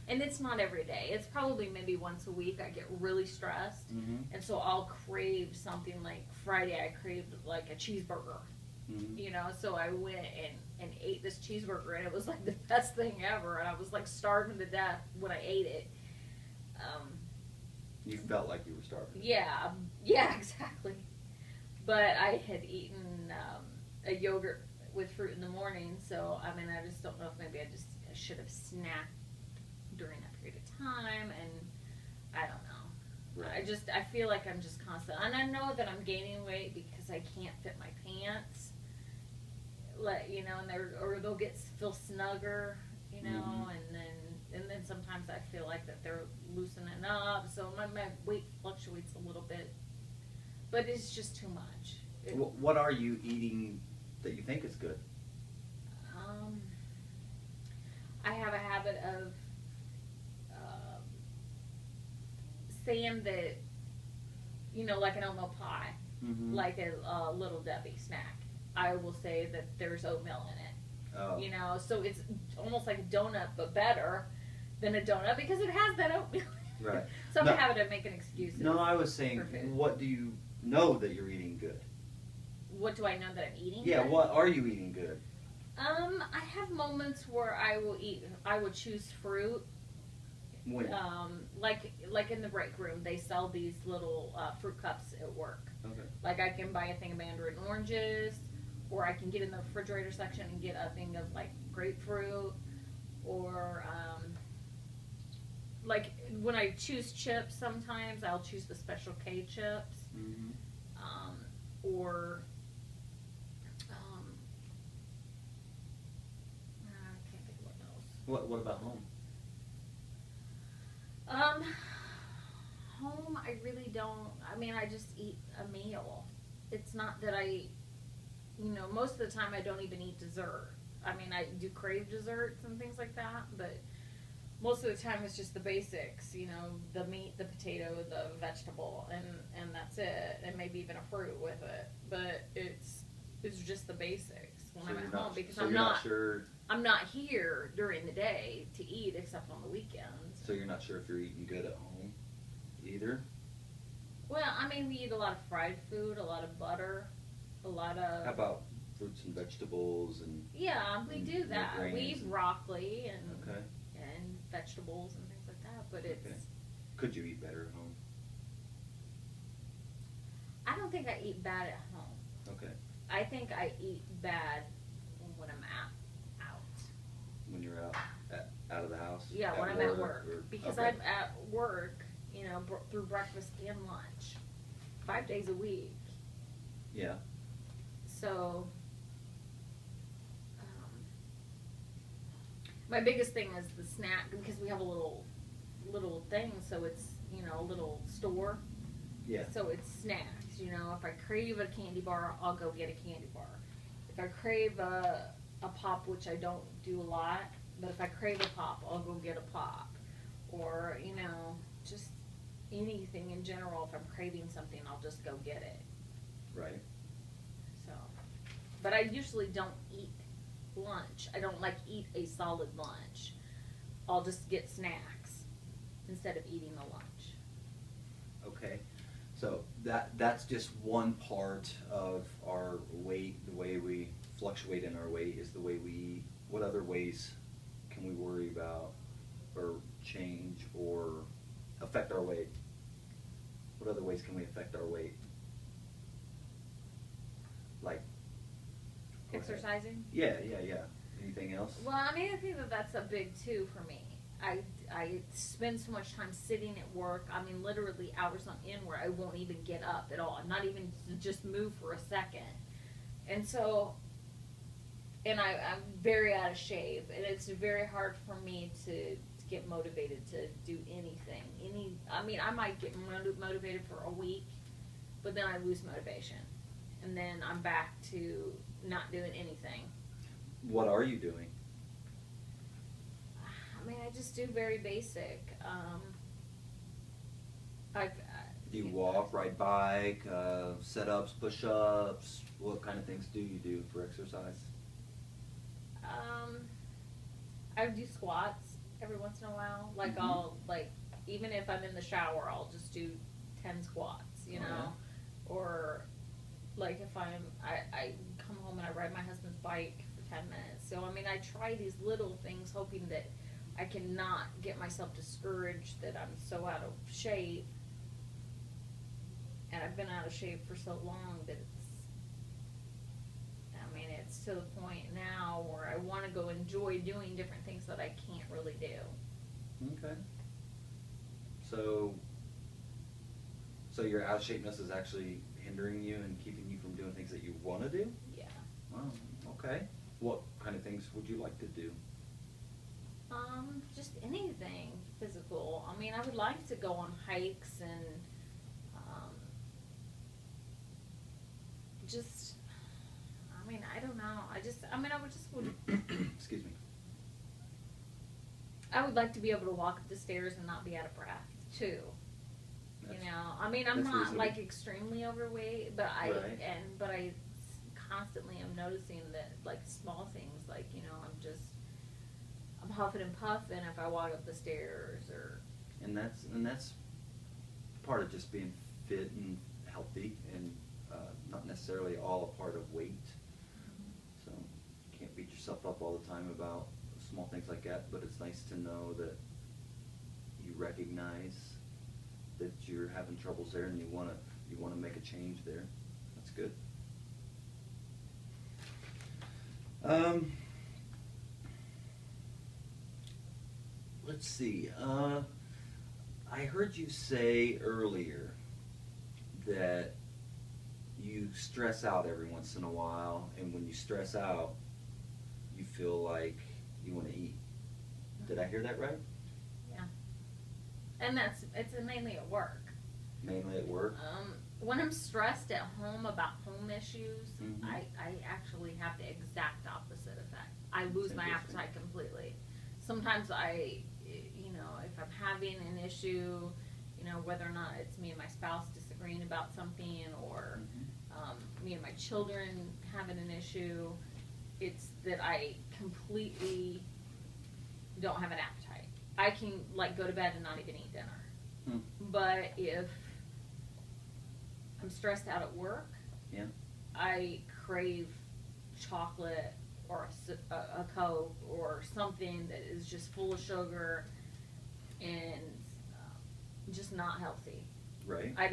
And it's not every day. It's probably maybe once a week I get really stressed. Mm-hmm. And so I'll crave something like Friday I craved like a cheeseburger. Mm-hmm. You know, so I went and ate this cheeseburger and it was like the best thing ever. And I was like starving to death when I ate it. You felt like you were starving. Yeah, yeah, exactly. But I had eaten a yogurt with fruit in the morning, so I mean, I just don't know if maybe I should have snacked during that period of time, and I don't know. Right. I feel like I'm just constant, and I know that I'm gaining weight because I can't fit my pants, you know, or they'll feel snugger, you know, Mhm. and then sometimes I feel like that they're loosening up, so my weight fluctuates a little bit, but it's just too much. What are you eating that you think is good? Um, I have a habit of saying that, you know, like an oatmeal pie, Mm-hmm. like a Little Debbie snack. I will say that there's oatmeal in it. Oh. You know, so it's almost like a donut, but better than a donut because it has that oatmeal. Right. So I'm No. a habit of making excuses. No, I was saying, for food. what do you know that you're eating good? What do I know that I'm eating? Yeah, good? what are you eating good? I have moments where I will choose fruit. When? Like in the break room, they sell these little fruit cups at work. Okay. Like I can buy a thing of mandarin oranges, or I can get in the refrigerator section and get a thing of like grapefruit, or like when I choose chips, sometimes I'll choose the Special K chips, Mm-hmm. or I can't think of what else. What about home? Um, Home, I really don't. I mean, I just eat a meal. It's not that most of the time I don't even eat dessert. I mean, I do crave desserts and things like that, but most of the time it's just the basics, you know, the meat, the potato, the vegetable, and that's it, and maybe even a fruit with it. But it's just the basics when So I'm you're at not- home because so I'm you're not sure. I'm not here during the day to eat except on the weekends. So you're not sure if you're eating good at home, either. Well, I mean, we eat a lot of fried food, a lot of butter, a lot of. How about fruits and vegetables and? Yeah, we and do that. We grains eat and- broccoli and Okay. and vegetables and things like that. But it's. Okay. Could you eat better at home? I don't think I eat bad at home. Okay. I think I eat bad when I'm out. When you're out of the house. Yeah, when I'm at work or- because okay. I'm at work, you know, through breakfast and lunch, 5 days a week. Yeah. So, my biggest thing is the snack because we have a little thing, so it's a little store. Yeah. So it's snacks. You know, if I crave a candy bar, I'll go get a candy bar. If I crave a pop, which I don't do a lot, but if I crave a pop, I'll go get a pop. Or just anything in general. If I'm craving something, I'll just go get it. Right. So, but I usually don't eat lunch. I don't eat a solid lunch. I'll just get snacks instead of eating the lunch. Okay. So that's just one part of our weight. The way we fluctuate in our weight is the way we eat. What other ways can we worry about or change or affect our weight? What other ways can we affect our weight? Like go ahead. Exercising? Yeah. Anything else? Well, I mean, I think that's a big too for me. I spend so much time sitting at work. I mean, literally hours on end where I won't even get up at all. Not even to just move for a second. And so, I'm very out of shape, and it's very hard for me to get motivated to do anything. I might get motivated for a week, but then I lose motivation, and then I'm back to not doing anything. What are you doing? I mean, I just do very basic. Do you walk, ride bike, sit-ups, push-ups? What kind of things do you do for exercise? I do squats. every once in a while. Like Mhm. I'll like even if I'm in the shower, I'll just do 10 squats, you Oh, know, yeah. or like if I come home and I ride my husband's bike for 10 minutes. So I mean, I try these little things, hoping that I can not get myself discouraged that I'm so out of shape, and I've been out of shape for so long that I mean, it's to the point now where I want to go enjoy doing different things that I can't really do. Okay. So, so your out of shapeness is actually hindering you and keeping you from doing things that you want to do? Yeah. Wow, okay. What kind of things would you like to do? Just anything physical. I mean, I would like to go on hikes and, just, I mean, I don't know. I would just would, Excuse me. I would like to be able to walk up the stairs and not be out of breath too. That's- You know, I mean, I'm that's not reasonable. like extremely overweight, but Right. I constantly am noticing that like small things, like, you know, I'm huffing and puffing if I walk up the stairs or, And that's part of just being fit and healthy, and not necessarily all a part of weight. So you can't beat yourself up all the time about small things like that. But it's nice to know that you recognize that you're having troubles there, and you wanna make a change there. That's good. Let's see. I heard you say earlier that you stress out every once in a while, and when you stress out, you feel like you want to eat. Did I hear that right? yeah. And it's mainly at work. Mainly at work? When I'm stressed at home about home issues, Mhm. I actually have the exact opposite effect. I lose my Interesting. appetite completely. Sometimes you know, if I'm having an issue, you know, whether or not it's me and my spouse disagreeing about something, or me and my children having an issue, it's that I completely don't have an appetite. I can like go to bed and not even eat dinner. Hmm. But if I'm stressed out at work, Yeah. I crave chocolate or a Coke or something that is just full of sugar and just not healthy. Right. I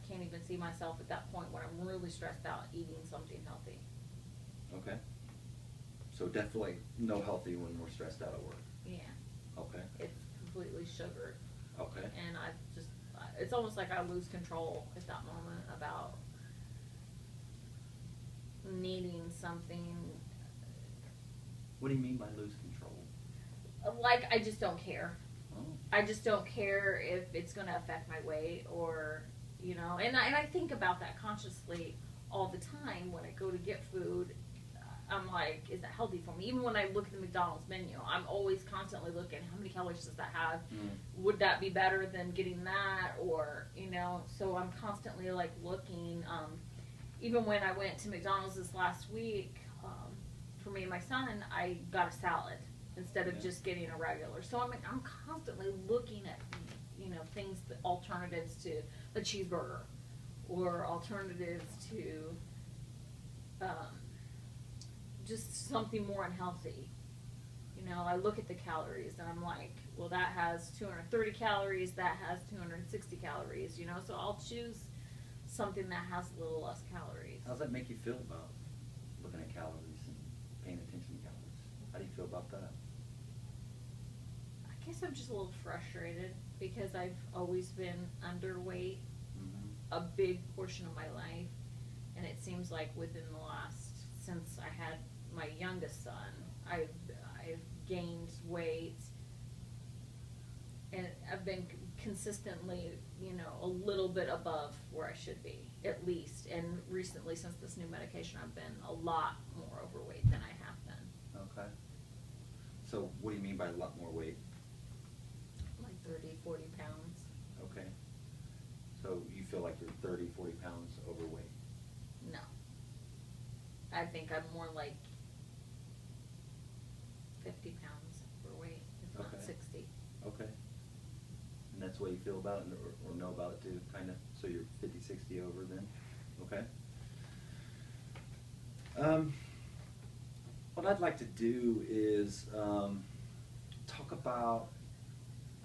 can't even see myself at that point when I'm really stressed out eating something healthy. Okay. So definitely no healthy when we're stressed out at work. Yeah. Okay. It's completely sugared. Okay. And it's almost like I lose control at that moment about needing something. What do you mean by lose control? Like, I just don't care. Oh. I just don't care if it's going to affect my weight, or, you know, and I think about that consciously all the time when I go to get food. I'm like, is that healthy for me? Even when I look at the McDonald's menu, I'm always constantly looking, how many calories does that have? Would that be better than getting that? Or, you know, so I'm constantly like looking. Even when I went to McDonald's this last week, for me and my son, I got a salad instead of Yeah. just getting a regular. So I'm constantly looking at, you know, things, alternatives to a cheeseburger, or alternatives to, just something more unhealthy. You know, I look at the calories and I'm like, well, that has 230 calories, that has 260 calories, you know, so I'll choose something that has a little less calories. How does that make you feel about looking at calories and paying attention to calories? How do you feel about that? I guess I'm just a little frustrated because I've always been underweight Mm-hmm. a big portion of my life, and it seems like within the last, since I had my youngest son, I've gained weight, and I've been consistently, you know, a little bit above where I should be, at least. And recently, since this new medication, I've been a lot more overweight than I have been. Okay. So what do you mean by a lot more weight? Like 30, 40 pounds. Okay. So you feel like you're 30, 40 pounds overweight? No. I think I'm more like 50 pounds overweight is what that's the way you feel about it, or know about it too, kinda, so you're 50, 60 over then, okay? What I'd like to do is, talk about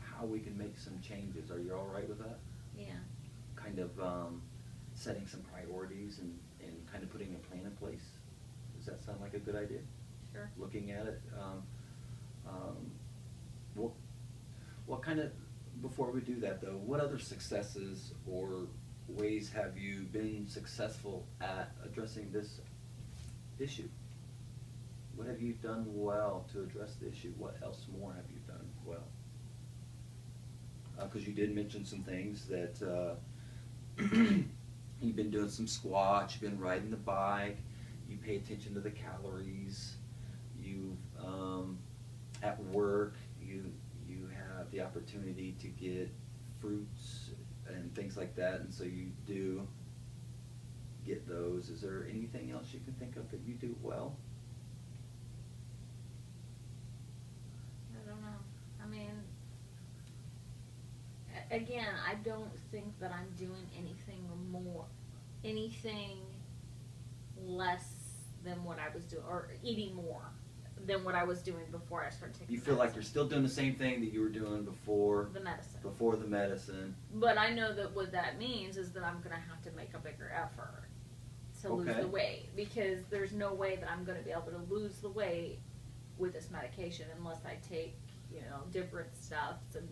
how we can make some changes. Are you all right with that? Yeah. Kind of, setting some priorities and kind of putting a plan in place. Does that sound like a good idea? Sure. Looking at it, what kind of, before we do that though, what other successes or ways have you been successful at addressing this issue? What have you done well to address the issue? What else more have you done well? Because you did mention some things that you've been doing some squats, you've been riding the bike, you pay attention to the calories, you've at work you have the opportunity to get fruits and things like that, and so you do get those. Is there anything else you can think of that you do well? I don't know. I mean, again, I don't think that I'm doing anything less than what I was doing, or eating more than what I was doing before I started taking You feel like medicine. you're still doing the same thing that you were doing before The medicine. Before the medicine. But I know that what that means is that I'm going to have to make a bigger effort to lose Okay. the weight, because there's no way that I'm going to be able to lose the weight with this medication unless I take, different stuffs and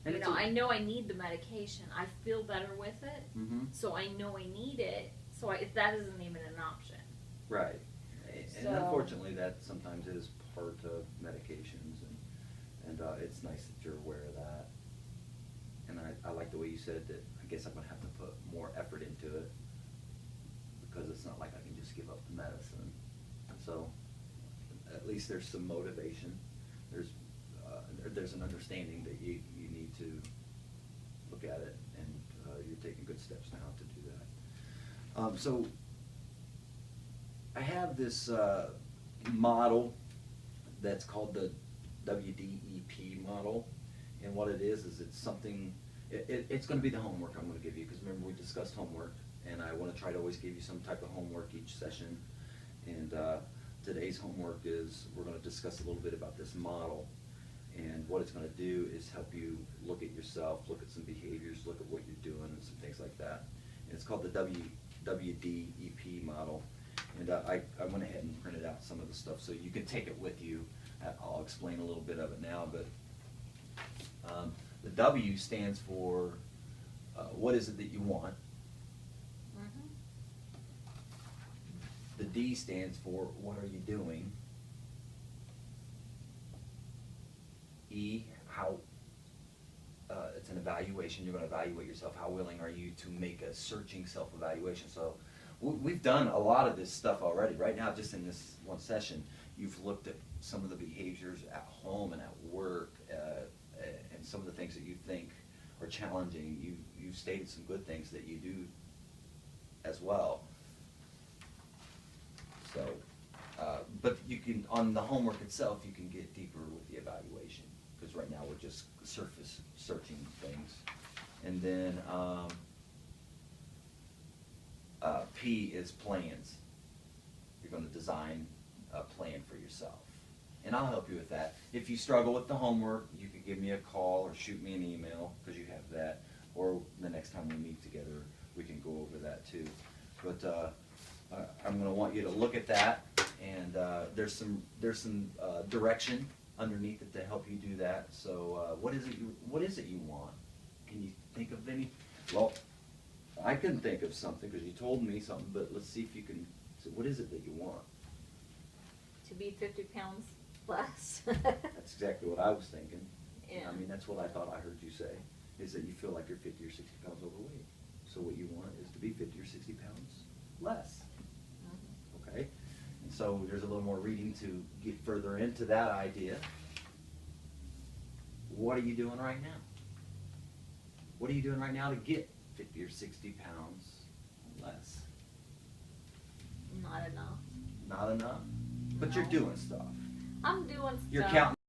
And it's I know I need the medication. I feel better with it, Mm-hmm. so I know I need it. So that isn't even an option. Right. And So- unfortunately, that sometimes is part of medications, and it's nice that you're aware of that. And I like the way you said that. I guess I'm gonna have to put more effort into it, because it's not like I can just give up the medicine. So at least there's some motivation. There's an understanding that you need to look at it, and you're taking good steps now to do that. So I have this model that's called the WDEP model, and what it is it's something, it's going to be the homework I'm going to give you, because remember we discussed homework, and I want to try to always give you some type of homework each session. And today's homework is we're going to discuss a little bit about this model, and what it's going to do is help you look at yourself, look at some behaviors, look at what you're doing, and some things like that. And it's called the WDEP model. And I went ahead and printed out some of the stuff so you can take it with you. I'll explain a little bit of it now, but the W stands for what is it that you want. Mm-hmm. The D stands for what are you doing. E, how, it's an evaluation. You're going to evaluate yourself. How willing are you to make a searching self-evaluation? So we've done a lot of this stuff already. Right now, just in this one session, you've looked at some of the behaviors at home and at work, and some of the things that you think are challenging. You've stated some good things that you do as well. So, but you can, on the homework itself, you can get deeper with the evaluation, because right now we're just surface searching things. And then P is plans. You're going to design a plan for yourself. And I'll help you with that. If you struggle with the homework, you can give me a call or shoot me an email, because you have that. Or the next time we meet together, we can go over that too. But I'm going to want you to look at that, and there's some direction underneath it to help you do that. So what is it you want? Can you think of any? Well, I couldn't think of something because you told me something, but let's see if you can. So what is it that you want? To be 50 pounds less. That's exactly what I was thinking. Yeah. I mean, that's what I thought I heard you say, is that you feel like you're 50 or 60 pounds overweight. So what you want is to be 50 or 60 pounds less. Mhm. Okay? And so there's a little more reading to get further into that idea. What are you doing right now? What are you doing right now to get 50 or 60 pounds less? Not enough. Not enough? But you're No. doing stuff. I'm doing stuff. You're counting